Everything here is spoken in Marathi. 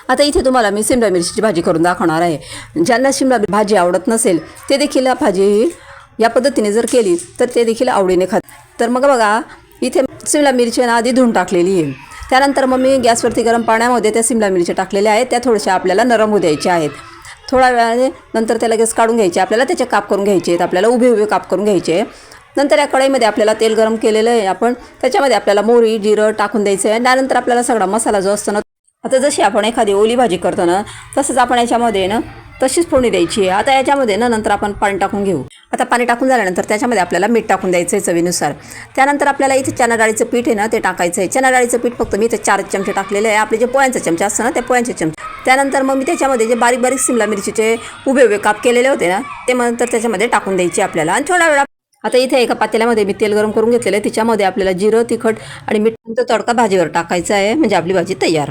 आता इथे तुम्हाला मी शिमला मिरचीची भाजी करून दाखवणार आहे। ज्यांना शिमला भाजी आवडत नसेल ते देखील भाजी या पद्धतीने जर केली तर ते देखील आवडीने खातात। तर मग बघा इथे शिमला मिरची आधी धुवून टाकलेली आहे। त्यानंतर मग मी गॅसवरती गरम पाण्यामध्ये त्या शिमला मिरच्या टाकलेल्या आहेत। त्या थोड्याशा आपल्याला नरम होऊ द्यायच्या आहेत। थोड्या वेळाने नंतर त्या लगेच काढून घ्यायचे, आपल्याला त्याचे काप करून घ्यायचे आहेत। आपल्याला उभे उभे काप करून घ्यायचे। नंतर या कढईमध्ये आपल्याला तेल गरम केलेलं आहे आपण, त्याच्यामध्ये आपल्याला मोहरी जिरं टाकून द्यायचं आहे। त्यानंतर आपल्याला सगळा मसाला जो असतो ना, आता जशी आपण एखादी ओली भाजी करतो ना तसंच आपण याच्यामध्ये ना तशीच फोडणी द्यायची आहे। आता याच्यामध्ये ना नंतर आपण पाणी टाकून घेऊ। आता पाणी टाकून झाल्यानंतर त्याच्यामध्ये आपल्याला मीठ टाकून द्यायचं आहे चवीनुसार। त्यानंतर आपल्याला इथे चणा डाळीचं पीठ आहे ना ते टाकायचं आहे। चणा डाळीचं पीठ फक्त मी इथे 4 चमचे टाकलेले आहे। आपले जे पोळ्यांचा चमचा असतो ना त्या पोळ्यांचे चमचे। त्यानंतर मग मी त्याच्यामध्ये जे बारीक बारीक शिमला मिरचीचे उभे उभे काप केलेले होते ना ते नंतर त्याच्यामध्ये टाकून द्यायचे आपल्याला। आणि थोडा वेळा आता इथे एका पातेल्यामध्ये मी तेल गरम करून घेतलेलं आहे। त्याच्यामध्ये आपल्याला जिरं तिखट आणि मिठाचा तडका भाजीवर टाकायचा आहे, म्हणजे आपली भाजी तयार।